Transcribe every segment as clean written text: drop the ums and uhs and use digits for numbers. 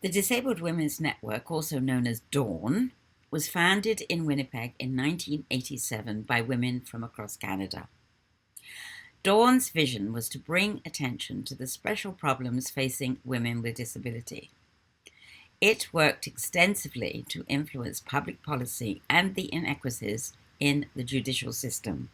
The Disabled Women's Network, also known as DAWN, was founded in Winnipeg in 1987 by women from across Canada. DAWN's vision was to bring attention to the special problems facing women with disability. It worked extensively to influence public policy and the inequities in the judicial system.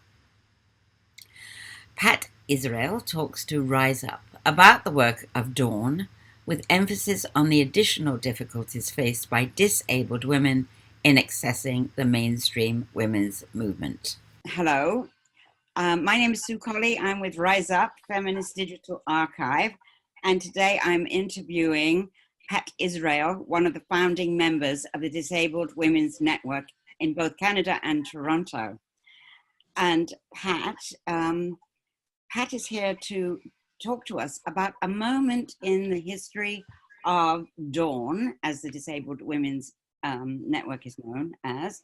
Pat Israel talks to Rise Up about the work of DAWN, with emphasis on the additional difficulties faced by disabled women in accessing the mainstream women's movement. Hello, my name is Sue Colley. I'm with Rise Up, Feminist Digital Archive, and today I'm interviewing Pat Israel, one of the founding members of the Disabled Women's Network in both Canada and Toronto. And Pat is here to talk to us about a moment in the history of DAWN, as the Disabled Women's Network is known as,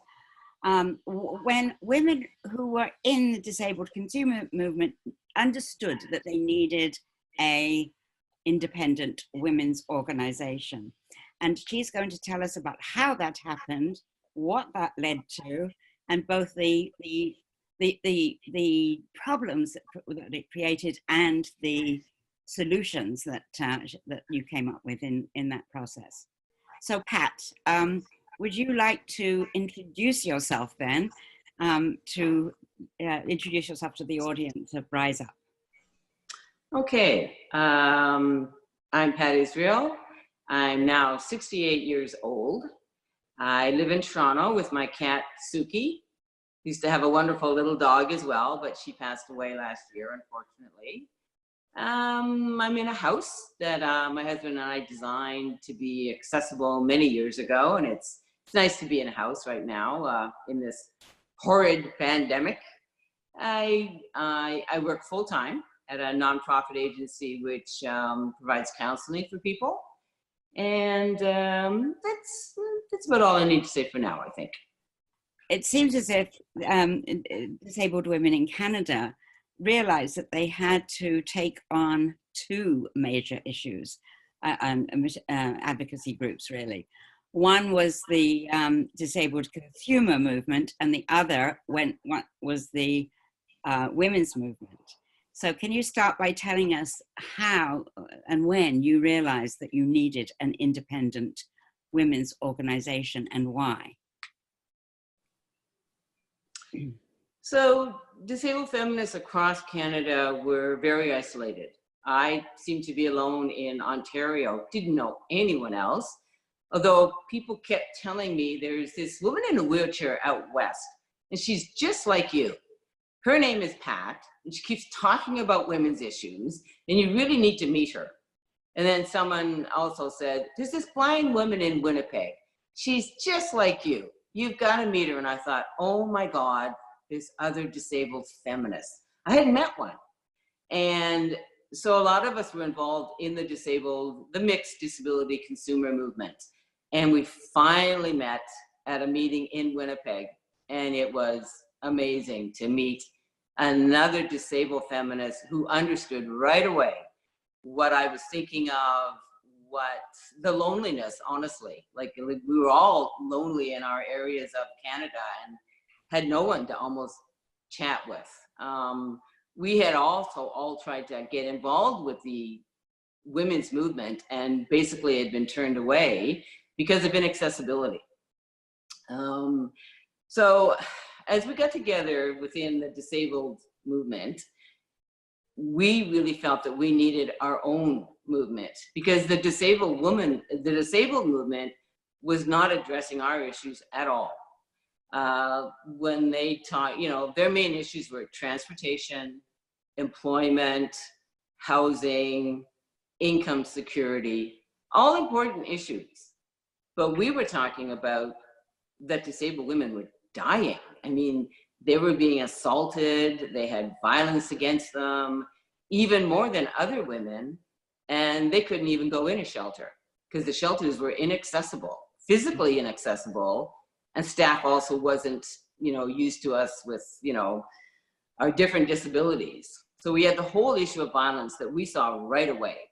when women who were in the disabled consumer movement understood that they needed a independent women's organization. And she's going to tell us about how that happened, what that led to, and both the problems that it created and the solutions that you came up with in that process. So Pat, would you like to introduce yourself then, introduce yourself to the audience of Rise Up? Okay, I'm Pat Israel. I'm now 68 years old. I live in Toronto with my cat, Suki. Used to have a wonderful little dog as well, but she passed away last year, unfortunately. I'm in a house that my husband and I designed to be accessible many years ago, and it's nice to be in a house right now in this horrid pandemic. I work full-time at a nonprofit agency which provides counseling for people, and that's about all I need to say for now, I think. It seems as if disabled women in Canada realized that they had to take on two major issues, advocacy groups really. One was the disabled consumer movement, and the other was the women's movement. So can you start by telling us how and when you realized that you needed an independent women's organization and why? So disabled feminists across Canada were very isolated. I seemed to be alone in Ontario, didn't know anyone else, although people kept telling me there's this woman in a wheelchair out west, and she's just like you. Her name is Pat, and she keeps talking about women's issues, and you really need to meet her. And then someone also said, there's this blind woman in Winnipeg. She's just like you. You've got to meet her. And I thought, oh my God, this other disabled feminist. I had met one. And so a lot of us were involved in the mixed disability consumer movement. And we finally met at a meeting in Winnipeg. And it was amazing to meet another disabled feminist who understood right away what I was thinking of, what the loneliness, honestly, like we were all lonely in our areas of Canada and had no one to almost chat with. We had also all tried to get involved with the women's movement and basically had been turned away because of inaccessibility. So as we got together within the disabled movement, we really felt that we needed our own movement because the disabled movement was not addressing our issues at all. When they taught, their main issues were transportation, employment, housing, income security, all important issues. But we were talking about that disabled women were dying. I mean, they were being assaulted, they had violence against them, even more than other women, and they couldn't even go in a shelter because the shelters were inaccessible, physically inaccessible, and staff also wasn't, used to us with, our different disabilities. So we had the whole issue of violence that we saw right away.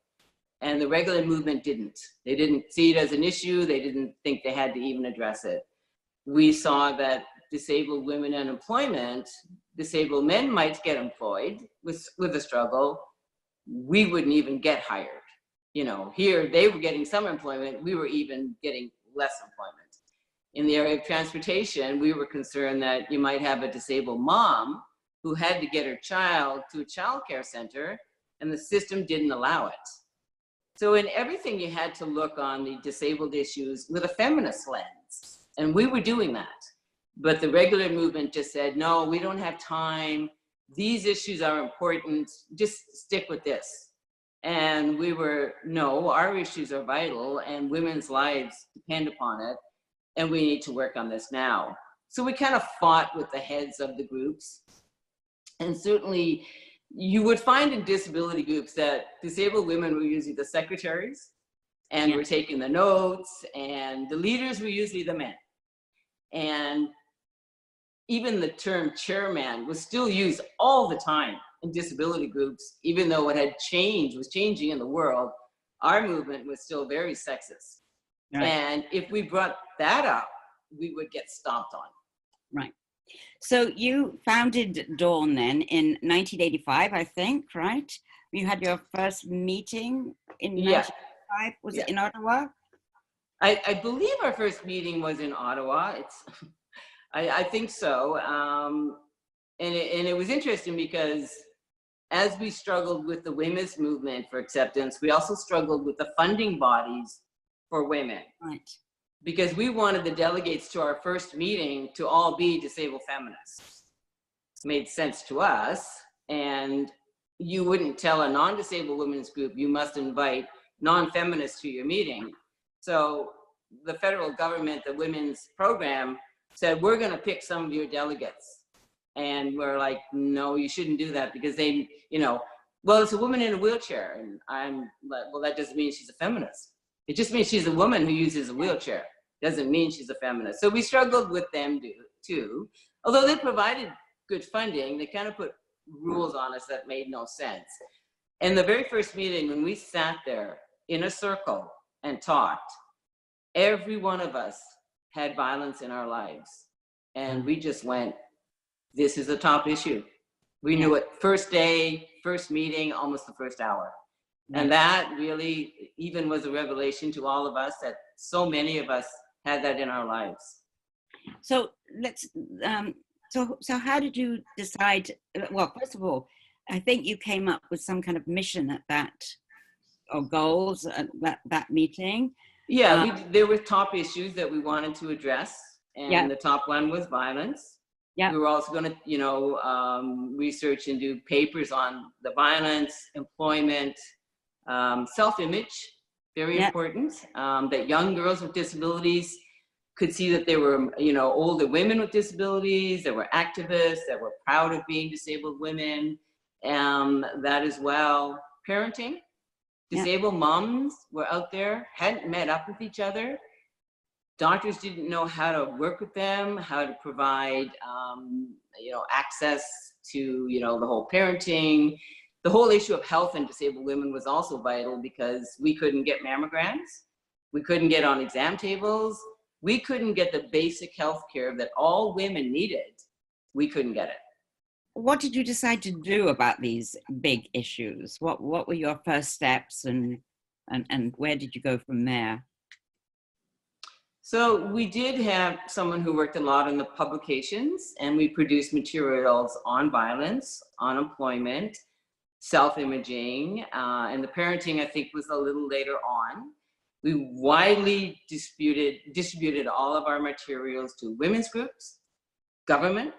And the regular movement didn't. They didn't see it as an issue. They didn't think they had to even address it. We saw that disabled women in employment, disabled men might get employed with a struggle. We wouldn't even get hired. You know, here they were getting some employment. We were even getting less employment. In the area of transportation, we were concerned that you might have a disabled mom who had to get her child to a child care center, and the system didn't allow it. So in everything, you had to look on the disabled issues with a feminist lens, and we were doing that. But the regular movement just said, no, we don't have time. These issues are important. Just stick with this. And we were, no, our issues are vital, and women's lives depend upon it, and we need to work on this now. So we kind of fought with the heads of the groups. And certainly, you would find in disability groups that disabled women were usually the secretaries and were taking the notes, and the leaders were usually the men. And even the term chairman was still used all the time in disability groups, even though it had changed, was changing in the world. Our movement was still very sexist. Right. And if we brought that up, we would get stomped on. Right. So you founded Dawn then in 1985, I think, right? You had your first meeting in 1985. Was it in Ottawa? I believe our first meeting was in Ottawa. I think so. And it was interesting because as we struggled with the women's movement for acceptance, we also struggled with the funding bodies for women. Right. Because we wanted the delegates to our first meeting to all be disabled feminists. It made sense to us, and you wouldn't tell a non-disabled women's group, you must invite non-feminists to your meeting. So the federal government, the women's program, said, we're gonna pick some of your delegates. And we're like, no, you shouldn't do that, because they, you know, well, it's a woman in a wheelchair. And I'm like, well, that doesn't mean she's a feminist. It just means she's a woman who uses a wheelchair. Doesn't mean she's a feminist. So we struggled with them too. Although they provided good funding, they kind of put rules on us that made no sense. And the very first meeting, when we sat there in a circle and talked, every one of us had violence in our lives. And we just went, this is a top issue. We knew it first day, first meeting, almost the first hour. And that really even was a revelation to all of us, that so many of us had that in our lives. So let's, so how did you decide? Well, first of all, I think you came up with some kind of mission at that, or goals at that meeting. Yeah, there were top issues that we wanted to address, and the top one was violence. Yeah. We were also going to, you know, research and do papers on the violence, employment, self-image, very important, that young girls with disabilities could see that there were, you know, older women with disabilities, that were activists, that were proud of being disabled women, that as well. Parenting, disabled moms were out there, hadn't met up with each other. Doctors didn't know how to work with them, how to provide, you know, access to, you know, the whole parenting. The whole issue of health and disabled women was also vital, because we couldn't get mammograms. We couldn't get on exam tables. We couldn't get the basic health care that all women needed. We couldn't get it. What did you decide to do about these big issues? What were your first steps, and where did you go from there? So we did have someone who worked a lot in the publications, and we produced materials on violence, on employment, self-imaging, and the parenting, I think, was a little later on. We widely distributed all of our materials to women's groups, government,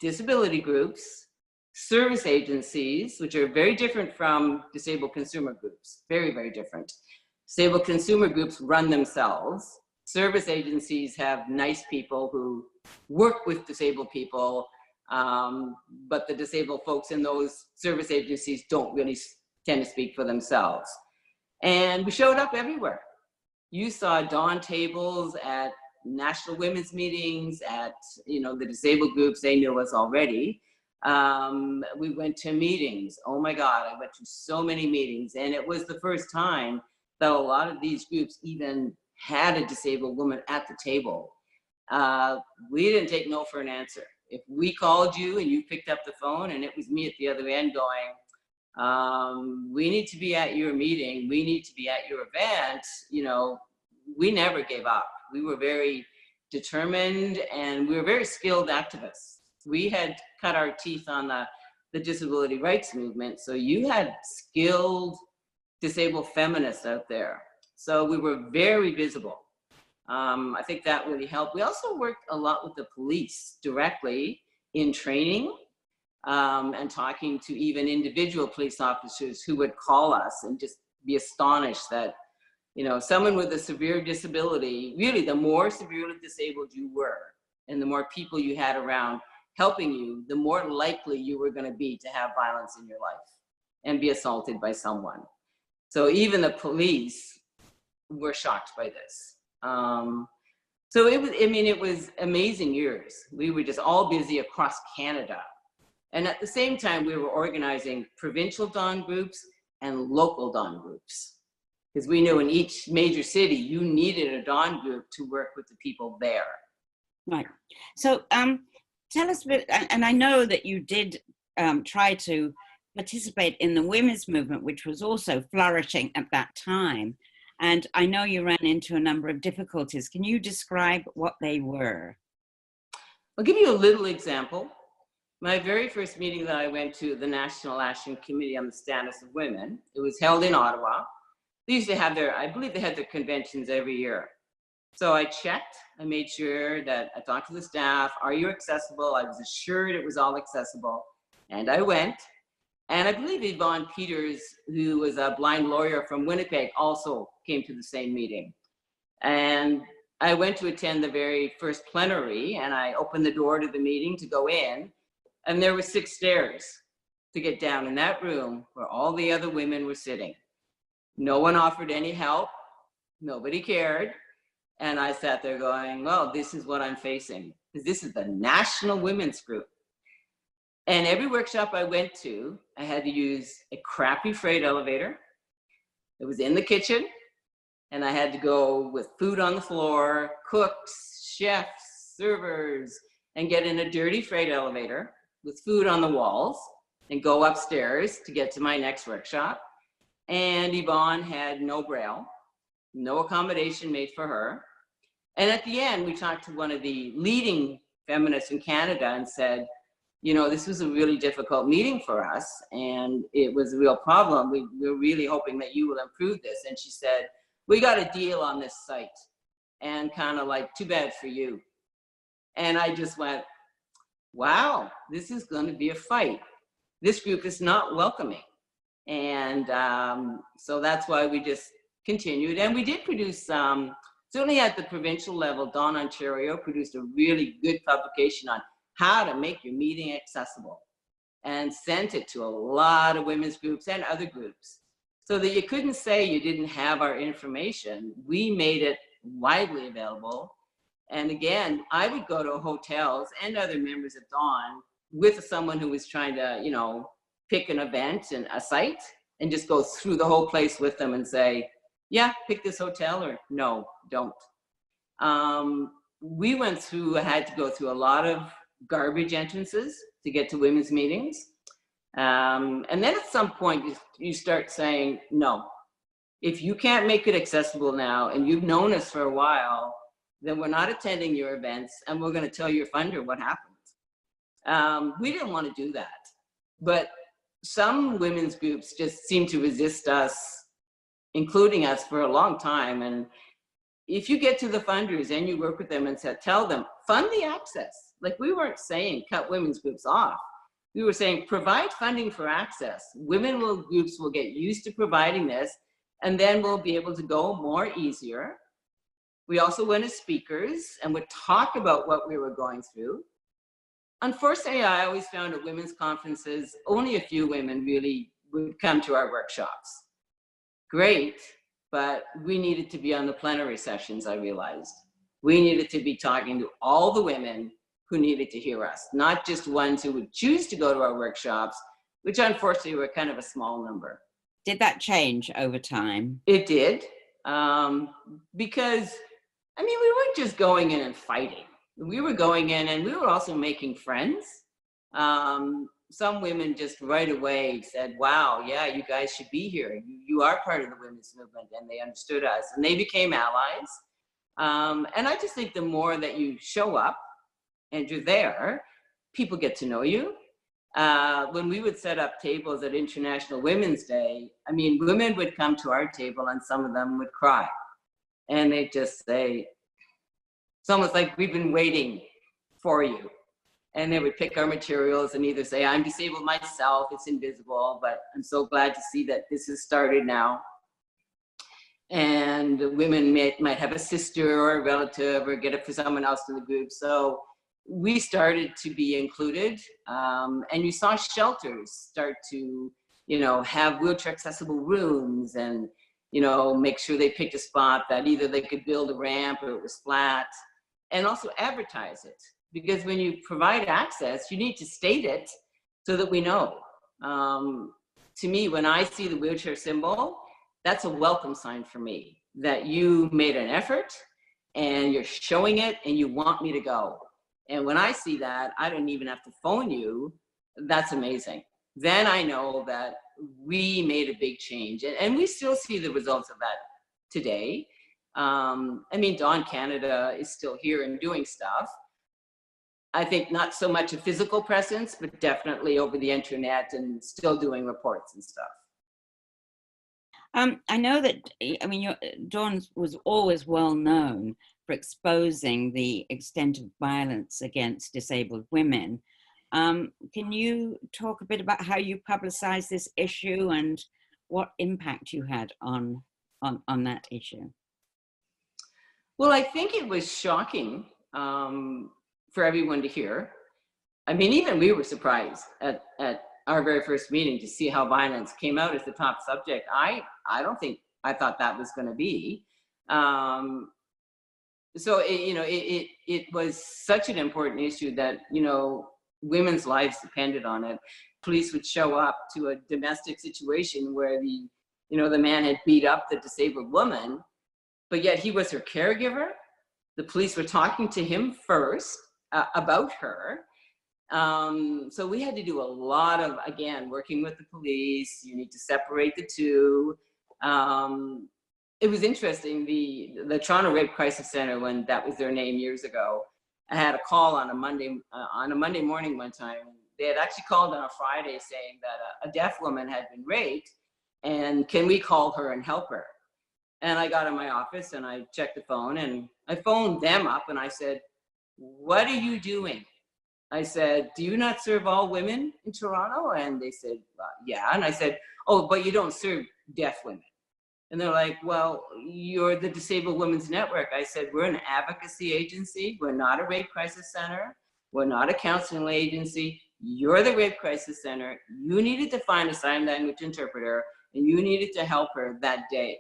disability groups, service agencies, which are very different from disabled consumer groups, very, very different. Disabled consumer groups run themselves. Service agencies have nice people who work with disabled people, but the disabled folks in those service agencies don't really tend to speak for themselves. And we showed up everywhere. You saw Dawn tables at national women's meetings, at, you know, the disabled groups, they knew us already. We went to meetings. Oh my God, I went to so many meetings. And it was the first time that a lot of these groups even had a disabled woman at the table. We didn't take no for an answer. If we called you and you picked up the phone and it was me at the other end going, we need to be at your meeting, we need to be at your event, you know, we never gave up. We were very determined and we were very skilled activists. We had cut our teeth on the disability rights movement. So you had skilled disabled feminists out there. So we were very visible. I think that really helped. We also worked a lot with the police directly in training and talking to even individual police officers who would call us and just be astonished that, you know, someone with a severe disability, really the more severely disabled you were and the more people you had around helping you, the more likely you were going to be to have violence in your life and be assaulted by someone. So even the police were shocked by this. So it was, I mean, it was amazing years. We were just all busy across Canada. And at the same time, we were organizing provincial Dawn groups and local Dawn groups. Because we knew in each major city, you needed a Dawn group to work with the people there. Right. So tell us a bit, and I know that you did try to participate in the women's movement, which was also flourishing at that time. And I know you ran into a number of difficulties. Can you describe what they were? I'll give you a little example. My very first meeting that I went to, the National Action Committee on the Status of Women, it was held in Ottawa. They used to have their, I believe they had their conventions every year. So I checked, I made sure that I talked to the staff, are you accessible? I was assured it was all accessible. And I went, and I believe Yvonne Peters, who was a blind lawyer from Winnipeg, also came to the same meeting. And I went to attend the very first plenary, and I opened the door to the meeting to go in, and there were 6 stairs to get down in that room where all the other women were sitting. No one offered any help, nobody cared. And I sat there going, well, this is what I'm facing, because this is the National Women's Group. And every workshop I went to, I had to use a crappy freight elevator. It was in the kitchen, and I had to go with food on the floor, cooks, chefs, servers, and get in a dirty freight elevator with food on the walls and go upstairs to get to my next workshop. And Yvonne had no braille, no accommodation made for her. And at the end, we talked to one of the leading feminists in Canada and said, you know, this was a really difficult meeting for us, and it was a real problem. We're really hoping that you will improve this. And she said, we got a deal on this site, and kind of like, too bad for you. And I just went, wow, this is going to be a fight. This group is not welcoming. And so that's why we just continued. And we did produce, certainly at the provincial level, Dawn Ontario produced a really good publication on how to make your meeting accessible, and sent it to a lot of women's groups and other groups, so that you couldn't say you didn't have our information. We made it widely available. And again, I would go to hotels and other members of Dawn with someone who was trying to, you know, pick an event and a site, and just go through the whole place with them and say, yeah, pick this hotel, or no, don't. We went through, had to go through a lot of garbage entrances to get to women's meetings. And then at some point you start saying, no, if you can't make it accessible now and you've known us for a while, then we're not attending your events, and we're going to tell your funder what happened. We didn't want to do that, but some women's groups just seem to resist us, including us, for a long time. And if you get to the funders and you work with them and tell them, fund the access. Like, we weren't saying cut women's groups off. We were saying provide funding for access. Women groups will get used to providing this, and then we'll be able to go more easier. We also went as speakers and would talk about what we were going through. Unfortunately, I always found at women's conferences, only a few women really would come to our workshops. Great, but we needed to be on the plenary sessions, I realized. We needed to be talking to all the women who needed to hear us, not just ones who would choose to go to our workshops, which unfortunately were kind of a small number. Did that change over time? It did, because, I mean, we weren't just going in and fighting. We were going in and we were also making friends. Some women just right away said, wow, yeah, you guys should be here. You are part of the women's movement, and they understood us and they became allies. And I just think the more that you show up and you're there, people get to know you. When we would set up tables at International Women's Day, I mean, women would come to our table and some of them would cry. And they'd just say, it's almost like we've been waiting for you. And they would pick our materials and either say, I'm disabled myself, it's invisible, but I'm so glad to see that this has started now. And women might have a sister or a relative or get it for someone else in the group. So we started to be included, and you saw shelters start to, you know, have wheelchair accessible rooms and, you know, make sure they picked a spot that either they could build a ramp or it was flat, and also advertise it. Because when you provide access, you need to state it so that we know. To me, when I see the wheelchair symbol, that's a welcome sign for me, that you made an effort and you're showing it and you want me to go. And when I see that, I don't even have to phone you. That's amazing. Then I know that we made a big change, and we still see the results of that today. I mean, Dawn Canada is still here and doing stuff. I think not so much a physical presence, but definitely over the internet and still doing reports and stuff. I know that, I mean, Dawn was always well known for exposing the extent of violence against disabled women. Can you talk a bit about how you publicized this issue and what impact you had on that issue? Well, I think it was shocking for everyone to hear. I mean, even we were surprised at our very first meeting to see how violence came out as the top subject. I don't think I thought that was going to be. So it was such an important issue that, you know, women's lives depended on it. Police would show up to a domestic situation where the man had beat up the disabled woman, but yet he was her caregiver. The police were talking to him first about her. So we had to do a lot of, again, working with the police. You need to separate the two. It was interesting, the Toronto Rape Crisis Center, when that was their name years ago, I had a call on a Monday morning one time. They had actually called on a Friday saying that a deaf woman had been raped, and can we call her and help her? And I got in my office and I checked the phone and I phoned them up and I said, what are you doing? I said, do you not serve all women in Toronto? And they said, yeah. And I said, oh, but you don't serve deaf women. And they're like, well, you're the Disabled Women's Network. I said, we're an advocacy agency. We're not a rape crisis center. We're not a counseling agency. You're the rape crisis center. You needed to find a sign language interpreter and you needed to help her that day.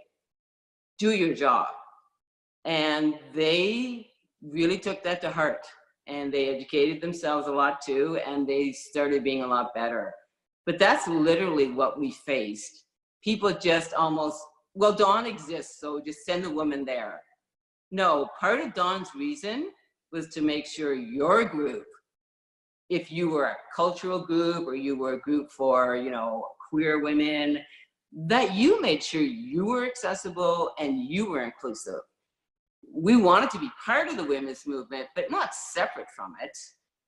Do your job. And they really took that to heart, and they educated themselves a lot too, and they started being a lot better. But that's literally what we faced. People just almost, well, Dawn exists, so just send the woman there. No, part of Dawn's reason was to make sure your group, if you were a cultural group or you were a group for, you know, queer women, that you made sure you were accessible and you were inclusive. We wanted to be part of the women's movement, but not separate from it.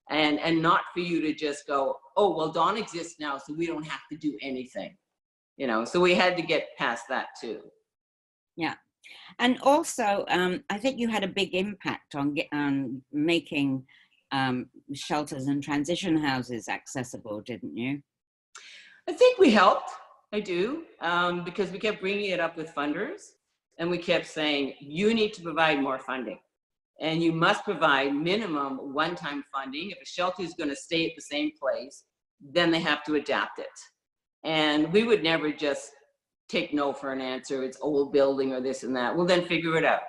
And not for you to just go, oh, well, Dawn exists now, so we don't have to do anything. You know, so we had to get past that too. Yeah. And also, I think you had a big impact on making shelters and transition houses accessible, didn't you? I think we helped. I do, because we kept bringing it up with funders, and we kept saying, you need to provide more funding, and you must provide minimum one-time funding. If a shelter is going to stay at the same place, then they have to adapt it. And we would never just take no for an answer. It's old building or this and that. Well, then figure it out.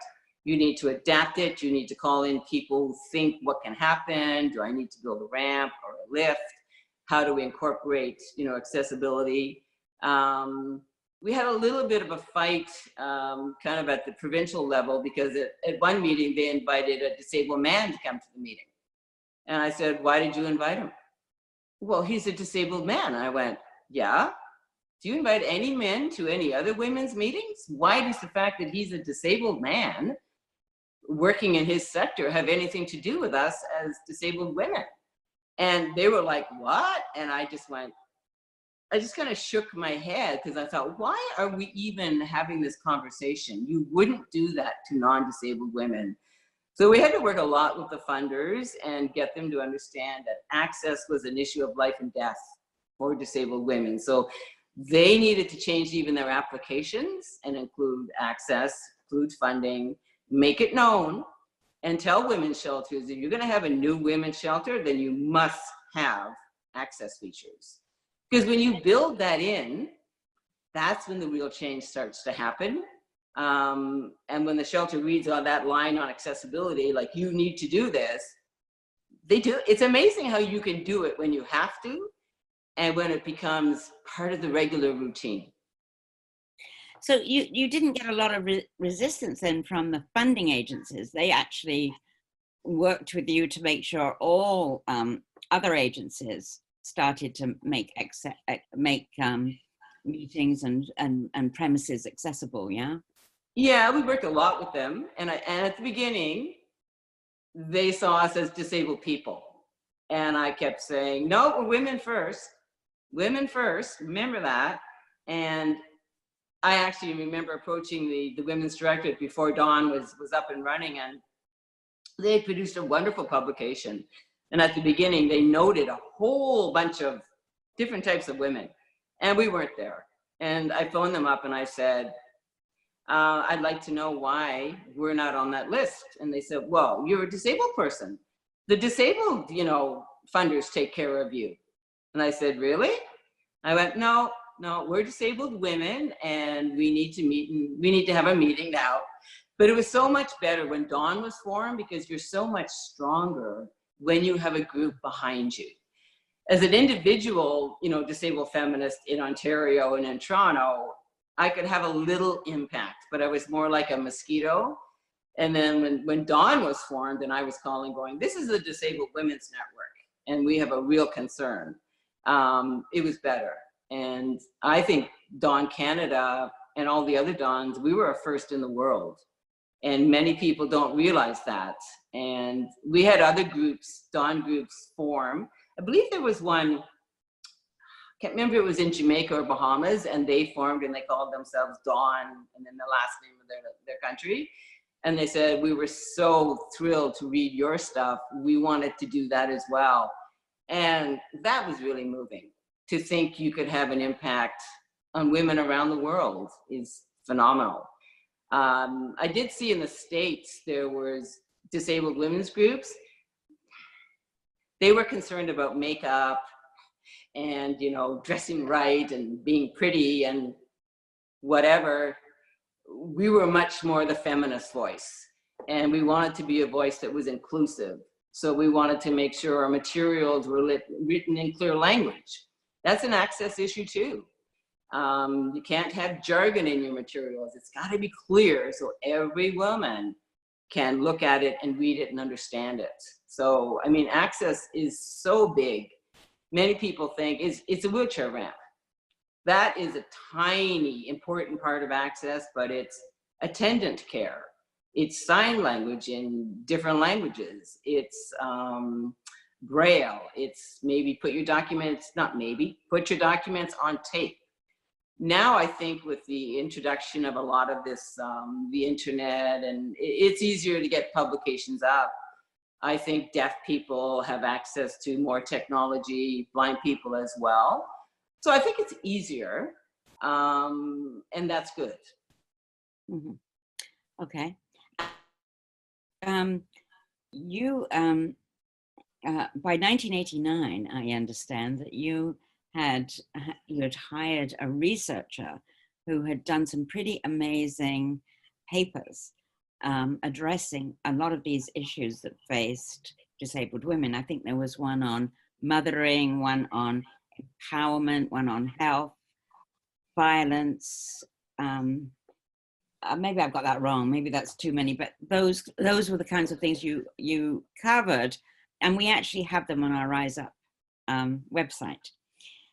You need to adapt it. You need to call in people who think what can happen. Do I need to build a ramp or a lift? How do we incorporate, accessibility? We had a little bit of a fight kind of at the provincial level because at one meeting they invited a disabled man to come to the meeting. And I said, why did you invite him? Well, he's a disabled man. And I went, yeah. Do you invite any men to any other women's meetings? Why does the fact that he's a disabled man working in his sector have anything to do with us as disabled women? And they were like, what? And I just kind of shook my head because I thought, why are we even having this conversation? You wouldn't do that to non-disabled women. So we had to work a lot with the funders and get them to understand that access was an issue of life and death for disabled women. So they needed to change even their applications and include access, include funding, make it known, and tell women's shelters, if you're going to have a new women's shelter, then you must have access features. Because when you build that in, that's when the real change starts to happen. And when the shelter reads on that line on accessibility, like, you need to do this, they do. It's amazing how you can do it when you have to and when it becomes part of the regular routine. So you didn't get a lot of resistance then from the funding agencies. They actually worked with you to make sure all other agencies started to make meetings and premises accessible, yeah? Yeah, we worked a lot with them. And at the beginning, they saw us as disabled people. And I kept saying, no, we're women first. Women first, remember that. And I actually remember approaching the women's directorate before Dawn was up and running, and they produced a wonderful publication. And at the beginning, they noted a whole bunch of different types of women, and we weren't there. And I phoned them up and I said, I'd like to know why we're not on that list. And they said, well, you're a disabled person. The disabled, funders take care of you. And I said, really? I went, no, we're disabled women and we need to meet, and we need to have a meeting now. But it was so much better when Dawn was formed, because you're so much stronger when you have a group behind you. As an individual, disabled feminist in Ontario and in Toronto, I could have a little impact, but I was more like a mosquito. And then when Dawn was formed and I was calling going, this is the Disabled Women's Network and we have a real concern, it was better. And I think Dawn Canada and all the other Dawns, we were a first in the world. And many people don't realize that. And we had other groups, Dawn groups form. I believe there was one, can't remember if it was in Jamaica or Bahamas, and they formed and they called themselves Dawn and then the last name of their country. And they said, we were so thrilled to read your stuff. We wanted to do that as well. And that was really moving. To think you could have an impact on women around the world is phenomenal. I did see in the States, there was disabled women's groups. They were concerned about makeup and, dressing right and being pretty and whatever. We were much more the feminist voice, and we wanted to be a voice that was inclusive. So we wanted to make sure our materials were written in clear language. That's an access issue too. You can't have jargon in your materials. It's got to be clear so every woman can look at it and read it and understand it. So, access is so big. Many people think it's a wheelchair ramp. That is a tiny, important part of access, but it's attendant care. It's sign language in different languages. It's Braille. It's put your documents on tape. Now I think with the introduction of a lot of this, the internet, and it's easier to get publications up. I think deaf people have access to more technology, blind people as well. So I think it's easier, and that's good. Mm-hmm. Okay. By 1989, I understand that you had hired a researcher who had done some pretty amazing papers addressing a lot of these issues that faced disabled women. I think there was one on mothering, one on empowerment, one on health, violence. Maybe I've got that wrong. Maybe that's too many. But those were the kinds of things you covered, and we actually have them on our Rise Up website.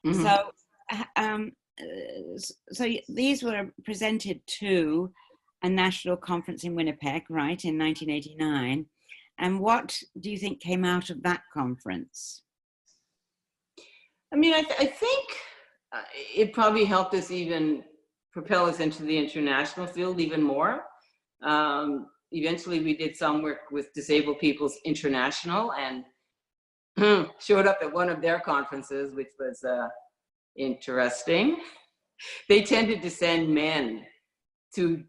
Mm-hmm. So these were presented to a national conference in Winnipeg, right, in 1989. And what do you think came out of that conference? I mean, I think it probably helped us even propel us into the international field even more. Eventually, we did some work with Disabled People's International and showed up at one of their conferences, which was interesting. They tended to send men to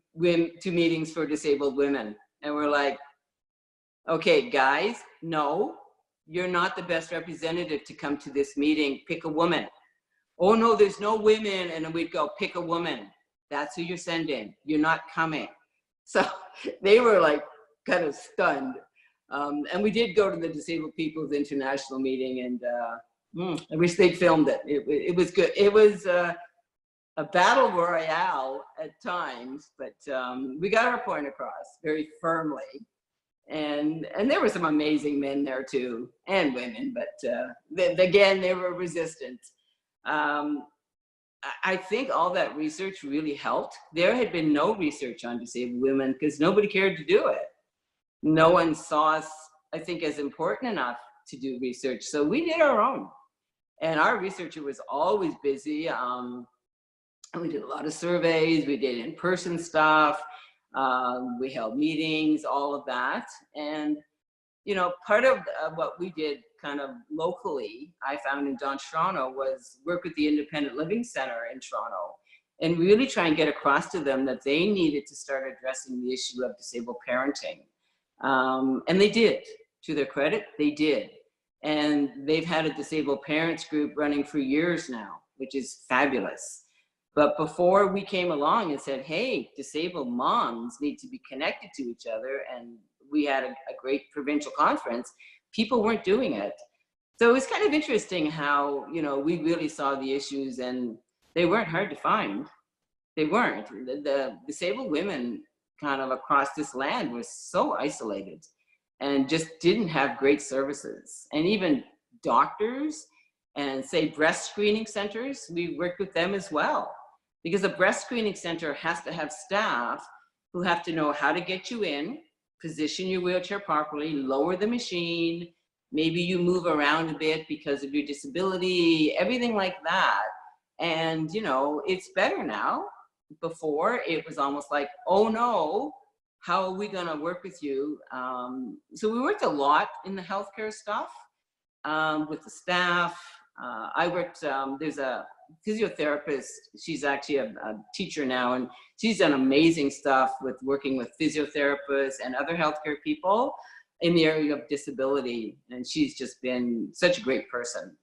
meetings for disabled women. And we're like, okay, guys, no, you're not the best representative to come to this meeting. Pick a woman. Oh no, there's no women. And then we'd go, pick a woman. That's who you're sending. You're not coming. So they were like kind of stunned. And we did go to the Disabled People's International meeting, and I wish they'd filmed it. It was good. It was a battle royale at times, but we got our point across very firmly. And there were some amazing men there too, and women, but again, they were resistant. I think all that research really helped. There had been no research on disabled women because nobody cared to do it. No one saw us, I think, as important enough to do research. So we did our own. And our researcher was always busy. And we did a lot of surveys, we did in-person stuff, we held meetings, all of that. And, you know, part of what we did kind of locally, I found in Toronto, was work with the Independent Living Center in Toronto and really try and get across to them that they needed to start addressing the issue of disabled parenting. And they did, to their credit, they did. And they've had a disabled parents group running for years now, which is fabulous. But before we came along and said, hey, disabled moms need to be connected to each other, and we had a great provincial conference, people weren't doing it. So it was kind of interesting how, you know, we really saw the issues and they weren't hard to find. They weren't. The disabled women kind of across this land were so isolated and just didn't have great services. And even doctors and say breast screening centers, we worked with them as well. Because a breast screening center has to have staff who have to know how to get you in, position your wheelchair properly, lower the machine, maybe you move around a bit because of your disability, everything like that. And, you know, it's better now. Before, it was almost like, oh no, how are we gonna work with you? So we worked a lot in the healthcare stuff with the staff. I worked, there's a physiotherapist, she's actually a teacher now, and she's done amazing stuff with working with physiotherapists and other healthcare people in the area of disability, and she's just been such a great person.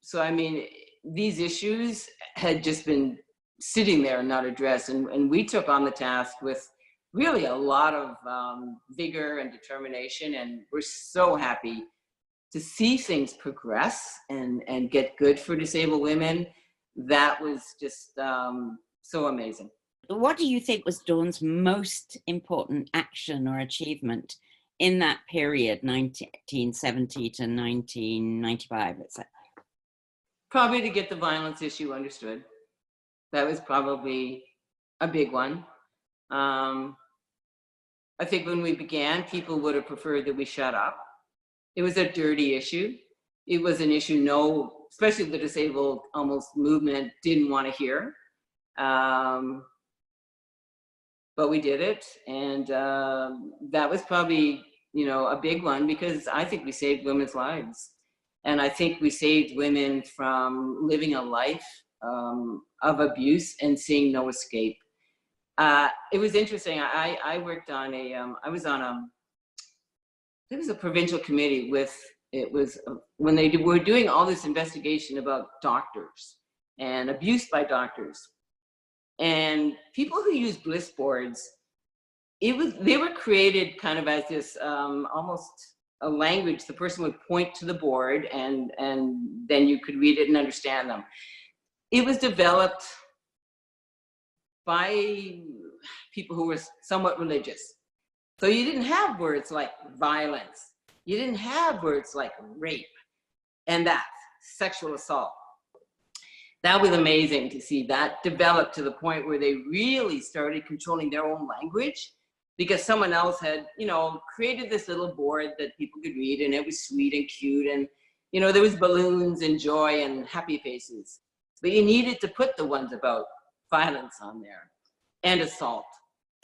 So I mean, these issues had just been sitting there and not addressed, and we took on the task with really a lot of vigor and determination, and we're so happy to see things progress and get good for disabled women. That was just so amazing. What do you think was Dawn's most important action or achievement in that period, 1970 to 1995, let's say? Probably to get the violence issue understood. That was probably a big one. I think when we began, people would have preferred that we shut up. It was a dirty issue. It was an issue especially the disabled almost movement didn't want to hear. But we did it, and that was probably, you know, a big one, because I think we saved women's lives. And I think we saved women from living a life of abuse and seeing no escape. It was interesting. I worked on I was on it was a provincial committee when they were doing all this investigation about doctors and abuse by doctors. And people who use bliss boards they were created kind of as this almost a language. The person would point to the board, and then you could read it and understand them. It was developed by people who were somewhat religious. So you didn't have words like violence. You didn't have words like rape and that sexual assault. That was amazing to see that develop to the point where they really started controlling their own language, because someone else had, created this little board that people could read, and it was sweet and cute, and there was balloons and joy and happy faces. But you needed to put the ones about violence on there and assault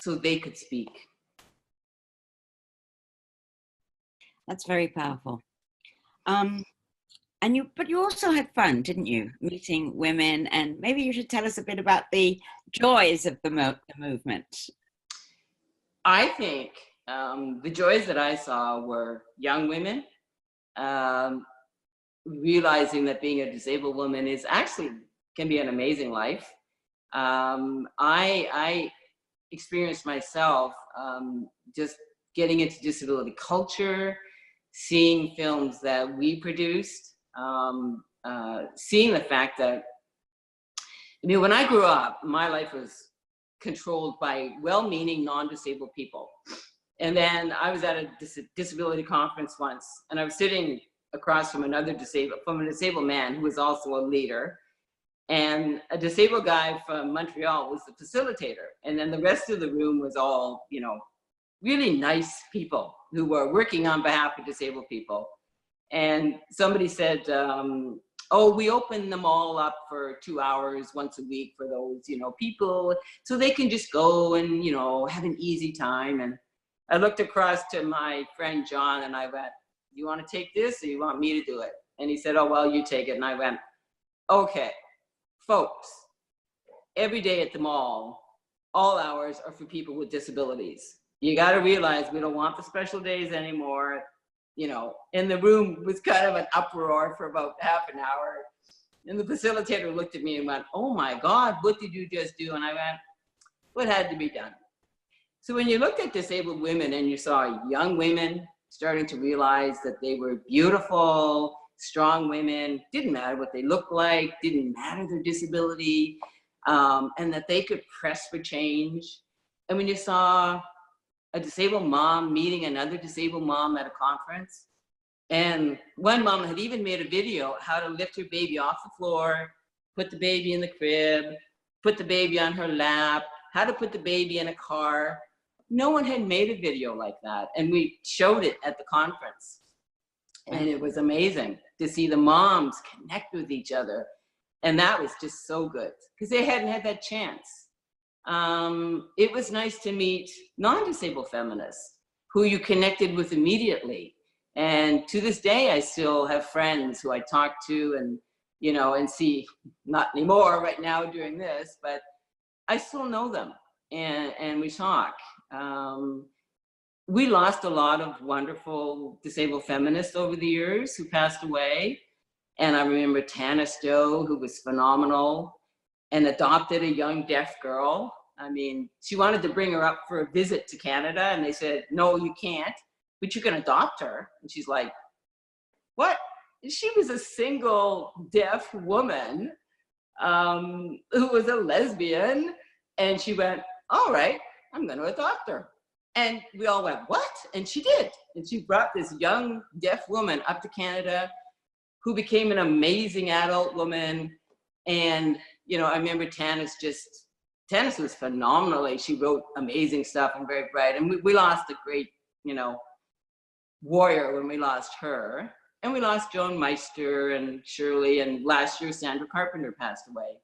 so they could speak. That's very powerful. But you also had fun, didn't you? Meeting women, and maybe you should tell us a bit about the joys of the movement. I think the joys that I saw were young women realizing that being a disabled woman can be an amazing life. I experienced myself just getting into disability culture, seeing films that we produced, seeing the fact that, when I grew up, my life was controlled by well-meaning non-disabled people. And then I was at a disability conference once, and I was sitting across from a disabled man who was also a leader. And a disabled guy from Montreal was the facilitator. And then the rest of the room was all, really nice people who were working on behalf of disabled people. And somebody said, we open them all up for 2 hours once a week for those, people, so they can just go and, have an easy time. And I looked across to my friend John, and I went, you want to take this, or you want me to do it? And he said, oh, well, you take it. And I went, okay. Folks, every day at the mall, all hours are for people with disabilities. You got to realize we don't want the special days anymore. And the room was kind of an uproar for about half an hour. And the facilitator looked at me and went, oh my God, what did you just do? And I went, what had to be done? So when you looked at disabled women and you saw young women starting to realize that they were beautiful, strong women, didn't matter what they looked like, didn't matter their disability, and that they could press for change. And when you saw a disabled mom meeting another disabled mom at a conference, and one mom had even made a video how to lift her baby off the floor, put the baby in the crib, put the baby on her lap, how to put the baby in a car. No one had made a video like that, and we showed it at the conference. And it was amazing to see the moms connect with each other. And that was just so good, because they hadn't had that chance. It was nice to meet non-disabled feminists who you connected with immediately. And to this day, I still have friends who I talk to and, and see, not anymore right now doing this, but I still know them, and we talk. We lost a lot of wonderful disabled feminists over the years who passed away. And I remember Tanis Doe, who was phenomenal and adopted a young deaf girl. I mean, she wanted to bring her up for a visit to Canada, and they said, no, you can't, but you can adopt her. And she's like, what? She was a single deaf woman who was a lesbian. And she went, all right, I'm going to adopt her. And we all went, what? And she did. And she brought this young deaf woman up to Canada who became an amazing adult woman. And, I remember Tanis was phenomenal. She wrote amazing stuff and very bright. And we lost a great, warrior when we lost her. And we lost Joan Meister and Shirley. And last year, Sandra Carpenter passed away.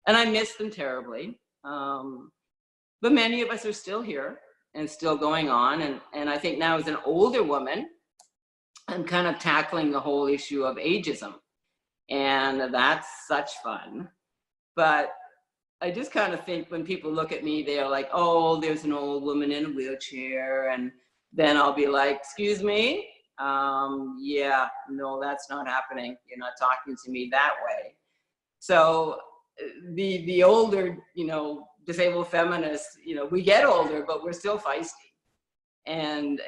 And I miss them terribly. But many of us are still here and still going on. And I think now as an older woman, I'm kind of tackling the whole issue of ageism. And that's such fun. But I just kind of think when people look at me, they're like, oh, there's an old woman in a wheelchair. And then I'll be like, excuse me? Yeah, no, that's not happening. You're not talking to me that way. So the older, disabled feminists, we get older, but we're still feisty. And,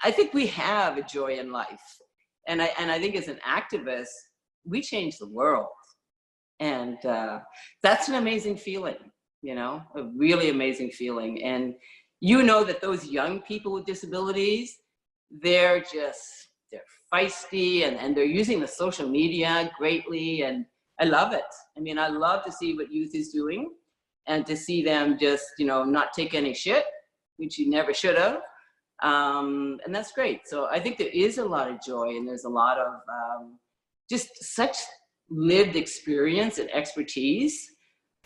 I think we have a joy in life. And I think as an activist, we change the world. And that's an amazing feeling, a really amazing feeling. And that those young people with disabilities, they're feisty, and they're using the social media greatly. And I love it. I mean, I love to see what youth is doing, and to see them just, not take any shit, which you never should have. And that's great. So I think there is a lot of joy, and there's a lot of just such lived experience and expertise.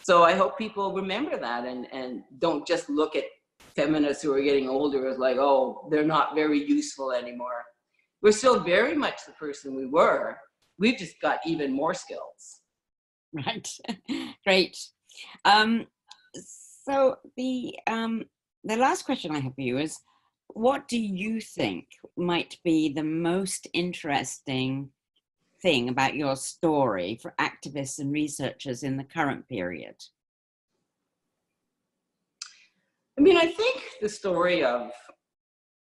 So I hope people remember that, and don't just look at feminists who are getting older as like, oh, they're not very useful anymore. We're still very much the person we were. We've just got even more skills. Right. Great. So the last question I have for you is, what do you think might be the most interesting thing about your story for activists and researchers in the current period? I mean, I think the story of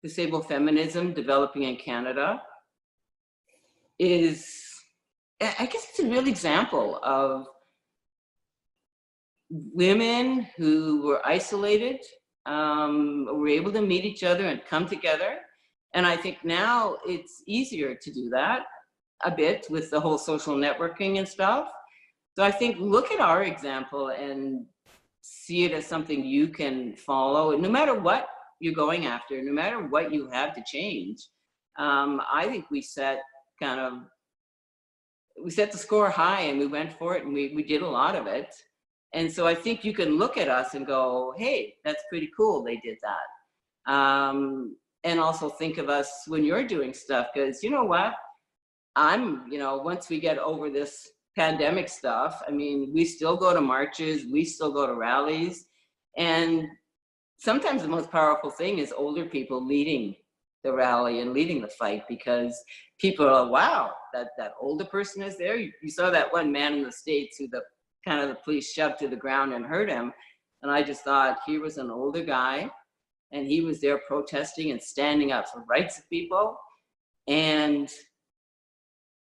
disabled feminism developing in Canada is, I guess it's a real example of women who were isolated, were able to meet each other and come together. And I think now it's easier to do that a bit with the whole social networking and stuff. So I think look at our example and see it as something you can follow. And no matter what you're going after, no matter what you have to change, I think we set the score high, and we went for it, and we did a lot of it. And so I think you can look at us and go, hey, that's pretty cool, they did that. And also think of us when you're doing stuff, because you know what? Once we get over this pandemic stuff, I mean, we still go to marches, we still go to rallies. And sometimes the most powerful thing is older people leading the rally and leading the fight, because people are like, wow, that older person is there. You saw that one man in the States who the police shoved to the ground and hurt him. And I just thought, he was an older guy, and he was there protesting and standing up for rights of people. And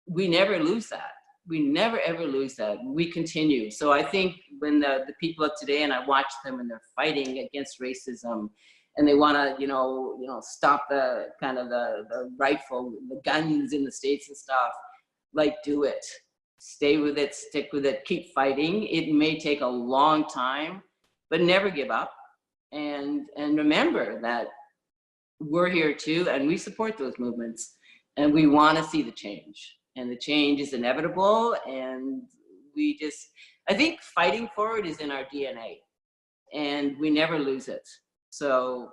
we never lose that. We never, ever lose that. We continue. So I think when the people of today, and I watch them, and they're fighting against racism, and they want to, stop the rifle, the guns in the States and stuff, like, do it. Stay with it, stick with it, keep fighting. It may take a long time, but never give up. And remember that we're here too, and we support those movements, and we want to see the change. And the change is inevitable, and I think fighting for it is in our DNA, and we never lose it. So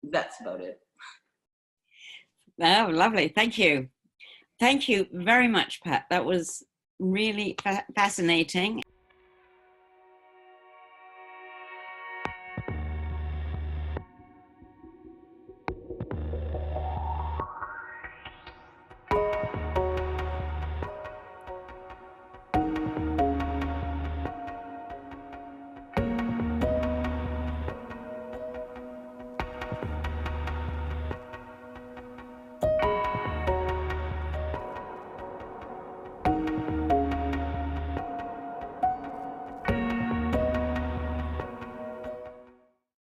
that's about it. Oh, lovely. Thank you. Thank you very much, Pat. That was really fascinating